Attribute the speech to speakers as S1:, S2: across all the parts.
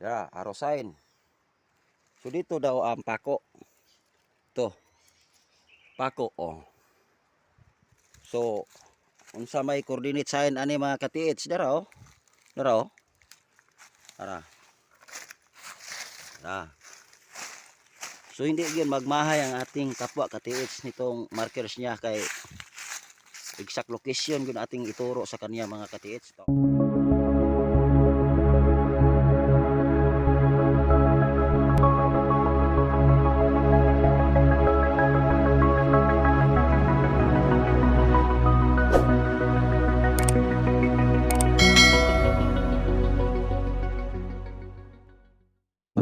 S1: Ya, arosain. So dito daw ang pako. To. Pako oh. So unsa may coordinate sign ani mga ka-TH dara oh. Dara oh. Ara. Ah. So hindi gyud magmahay ang ating kapwa ka-TH nitong markers niya kay exact location gyud ating ituro sa kanya mga ka-TH.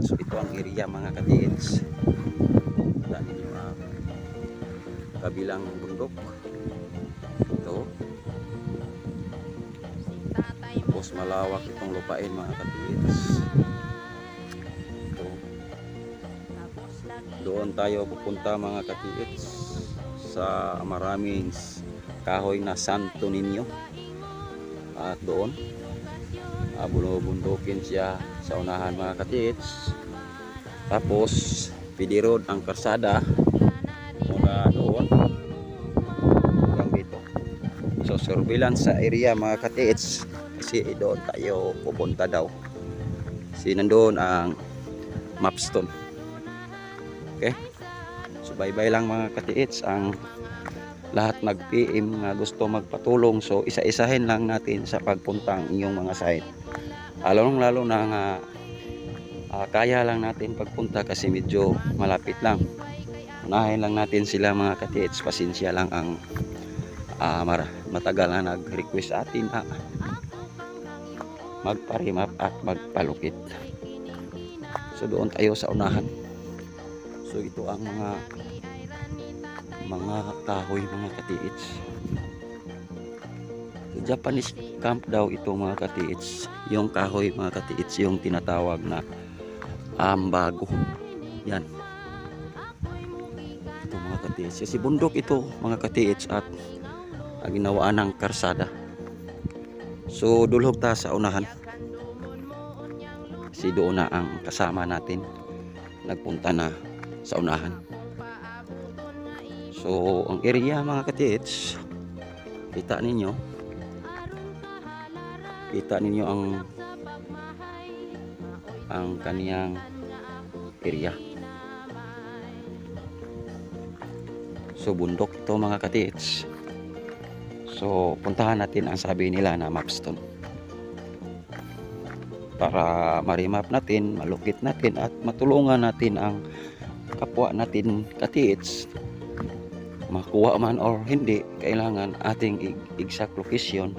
S1: So ito ang area mga ka-TH. Dali niyo ang kabilang bundok. Ito. Tapos malawak itong lupain mga ka-TH. Ito. Doon tayo pupunta mga ka-TH sa maraming kahoy na Santo Niño. At doon bulubundukin siya sa unahan mga ka-TH. Tapos PD road ang karsada mula doon hanggang dito. So surveillance sa area mga ka-TH kasi doon tayo pupunta daw. Kasi nandoon ang mapstone. Okay, so bye-bye lang mga ka-TH ang lahat mag-PM na gusto magpatulong. So isa-isahin lang natin sa pagpuntang inyong mga site. Lalo na nga kaya lang natin pagpunta kasi medyo malapit lang. Unahin lang natin sila mga ka-TH. Pasensya lang ang matagal na nag-request atin magpa-remap at magpalukit. So doon tayo sa unahan. So ito ang mga kahoy mga ka-TH. Japanese camp daw ito mga ka-TH. Yung kahoy mga ka-TH yung tinatawag na ambago. Yan. Ito mga ka-TH. Kasi bundok ito mga ka-TH at ginawaan ng karsada. So dulhog ta sa unahan. Kasi doon na ang kasama natin nagpunta na sa unahan. So ang area mga ka-TH, kita ninyo ang kaniyang area. So bundok ito mga ka-TH. So puntahan natin ang sabi nila na mapstone para ma-remap natin, malukit natin at matulungan natin ang kapwa natin ka-TH. Makuha man or hindi, kailangan ating exact location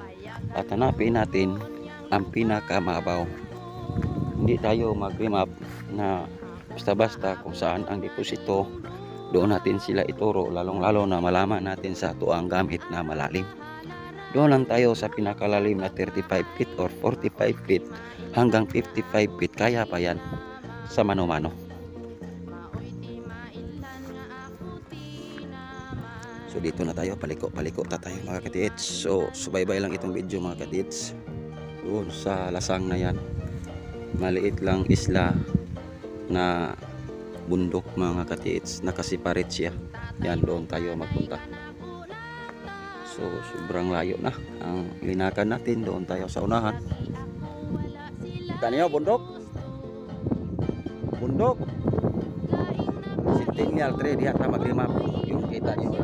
S1: at hanapin natin ang pinakamabaw. Hindi tayo mag-remap na basta-basta kung saan ang deposito, doon natin sila ituro, lalong-lalo na malaman natin sa tuang gamit na malalim. Doon lang tayo sa pinakalalim na 35 feet or 45 feet hanggang 55 feet, kaya pa yan sa mano-mano. So dito na tayo, paliko ta tayo mga ka-TH. So subaybay lang itong video mga ka-TH. Doon sa lasang na yan, maliit lang isla na bundok mga ka-TH, nakasiparit siya. Yan, doon tayo magpunta. So sobrang layo na ang linakan natin. Doon tayo sa unahan. Kita niyo bundok Centennial Tree, diha ta mag-remap. Yung kita niyo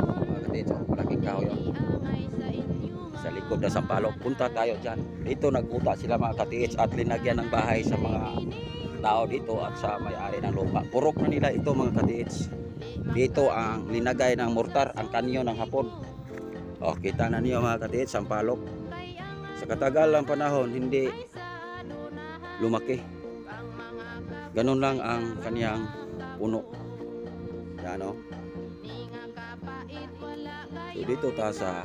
S1: so, malaking kahoy sa likod na Sampalok. Punta tayo dyan. Dito nagkuta sila mga ka-TH at linagyan ng bahay sa mga tao dito at sa may-ari ng lupa. Purok na nila ito mga ka-TH. Dito ang linagay ng mortar, ang kanyo ng hapon. O, kita na niyo mga ka-TH, Sampalok. Sa katagal ng panahon, hindi lumaki. Ganun lang ang kaniyang puno. Yan o. So dito ta sa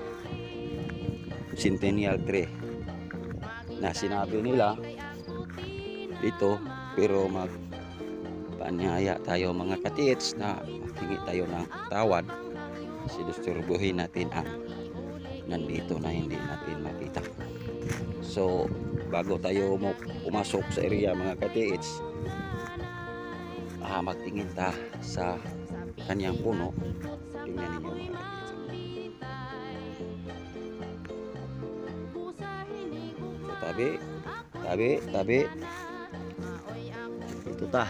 S1: Centennial Tree na sinabi nila dito, pero magpanyaya tayo mga ka-TH na hingi tayo ng tawad kasi disturbuhin natin ang nandito na hindi natin makita. So bago tayo mo pumasok sa area mga katiits, magtingin ta sa kanyang puno. Tingnan ninyo mga katiits. So, tabi. Ito ta.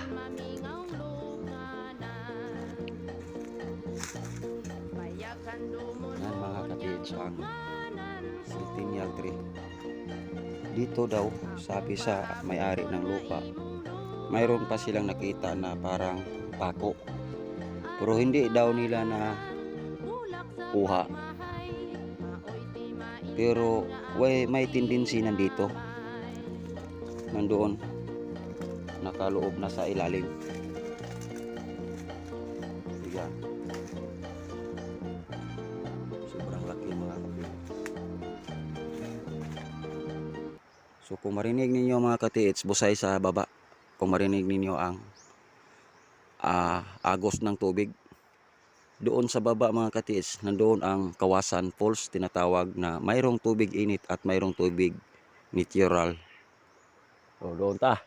S1: Yan mga katiits ang centennial tree. Dito daw, sabi sa may-ari ng lupa, mayroon pa silang nakita na parang pako. Pero hindi daw nila na kuha. Pero may tendency nandito. Nandoon. Nakaloob na sa ilalim. Yan. Sobrang laki mga katiits. So kung marinig ninyo mga katiits, busay sa baba. Kung marinig ninyo ang agos ng tubig. Doon sa baba mga katiits, nandoon ang Kawasan Falls, tinatawag na mayroong tubig init at mayroong tubig natural. So doon ta.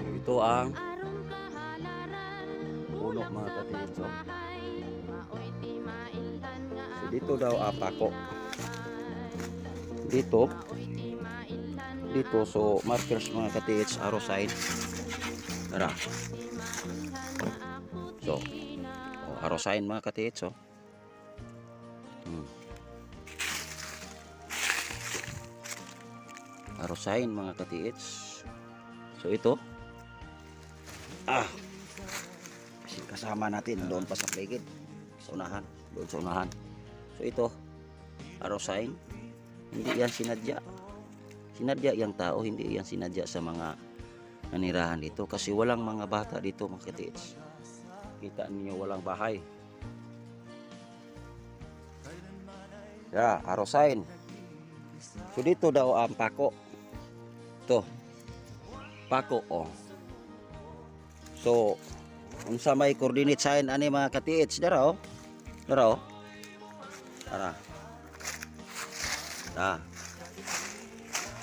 S1: So ito ang puno mga katiits. So dito daw pako. Dito so markers mga katiits, arrow sign. Tara. So arrow sign mga katiits. Arrow sign mga katiits. So ito kasi kasama natin doon pa sa paligid, sa unahan, doon sa unahan. So ito arrow sign. Hindi yan sinadya yung tao, hindi yan sinadya sa mga nanirahan dito kasi walang mga bata dito mga katiits. Kita niyo walang bahay. Arrow sign. So dito daw ang pako. Ito pako So unsa may coordinate sign ani mga katiits dara.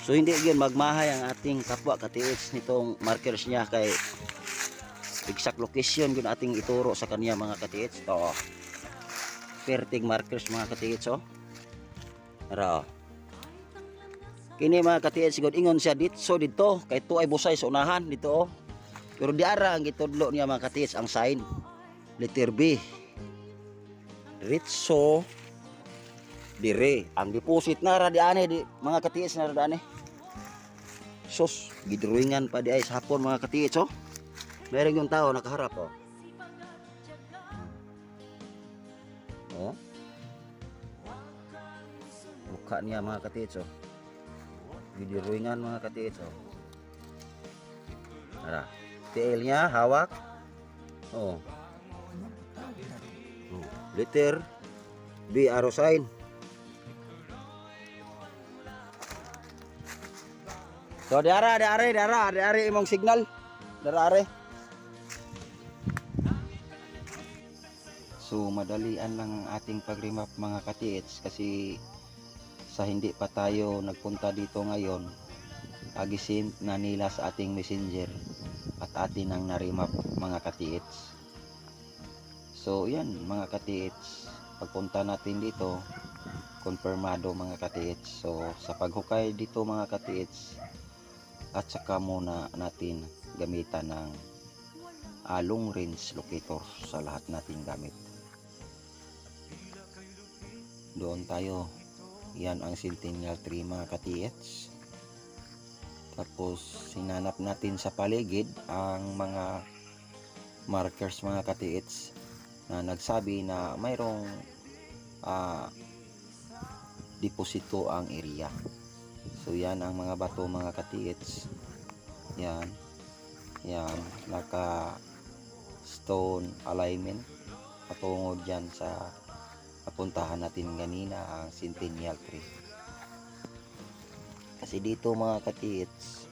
S1: So hindi yun magmahay ang ating kapwa katiits nitong markers niya kay exact location yun ating ituro sa kanya mga katiits. Ito perting markers mga katiits. Kini mga katiits sigod ingon siya dito kay to ay busay sa unahan dito. Pero diara ang gitudlo niya mga katiits ang sign letter B. Diretso dire ang deposit na ra diane di mga katiits na ra diane. Sus gidrawingan pa di ay sa hapon mga katiits. Meron yung tao nakaharap mukha niya mga katiits. Gidrawingan mga katiits. TL nya hawak. Letter B arrow sign. So diari imong signal. Diari. So madalian lang ang ating pag-remap mga katiits kasi sa hindi pa tayo nagpunta dito ngayon, agisin na nila sa ating messenger at atin ang na-remap mga katiits. So yan mga katiits, pagpunta natin dito konfirmado mga katiits. So sa paghukay dito mga katiits, at saka muna natin gamitan ng long range locator sa lahat nating gamit. Doon tayo, yan ang centennial tree mga katiits. Tapos sinanap natin sa paligid ang mga markers mga katiits na nagsabi na mayroong deposito ang area. So yan ang mga bato mga katiits. Yan naka stone alignment patungod dyan sa papuntahan natin ganina ang centennial tree. Kasi dito mga katiits,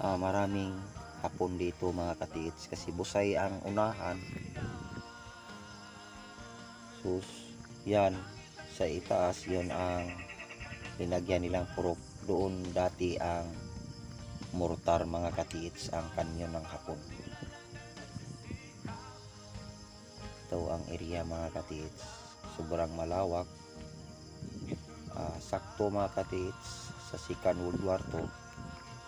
S1: maraming hapon dito mga katiits kasi busay ang unahan. So yan sa itaas yon ang linagyan nilang puro
S2: doon dati ang mortar mga katiits, ang kanyon ng Hapon. Ito ang area mga katiits, sobrang malawak. Sakto mga katiits sa Second World War II.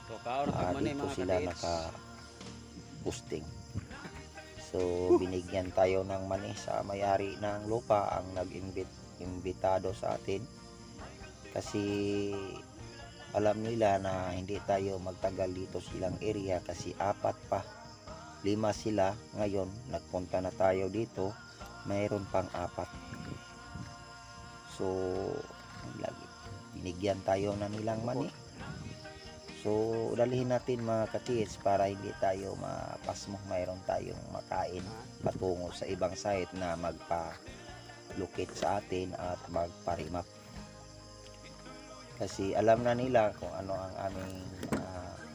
S1: So kaon pagmani
S2: Dito
S1: mga
S2: sila
S1: katiits.
S2: naka-posting. So binigyan tayo ng mani sa may-ari ng lupa ang nag-imbitado sa atin, kasi alam nila na hindi tayo magtagal dito silang area, kasi 4 pa, 5 sila ngayon. Nagpunta na tayo dito, mayroon pang 4. So lagi binigyan tayo na nilang mani. So dalhin natin mga katiits para hindi tayo mapasmo, mayroon tayong makain patungo sa ibang site na magpa-locate sa atin at magpa-remap. Kasi alam na nila kung ano ang aming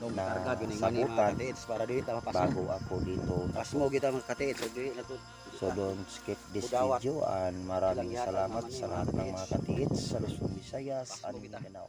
S2: nasabutan
S1: para dito mapas
S2: bago ako dito.
S1: mo kita mga katiits. So dili na to.
S2: So don't skip this
S1: Budawat.
S2: video, and maraming
S1: Walang yata
S2: salamat
S1: naman
S2: sa
S1: yung
S2: lahat ng
S1: mga
S2: mga katiits sa Luzon, Visayas,
S1: Pasmo
S2: and
S1: kita.
S2: Mindanao.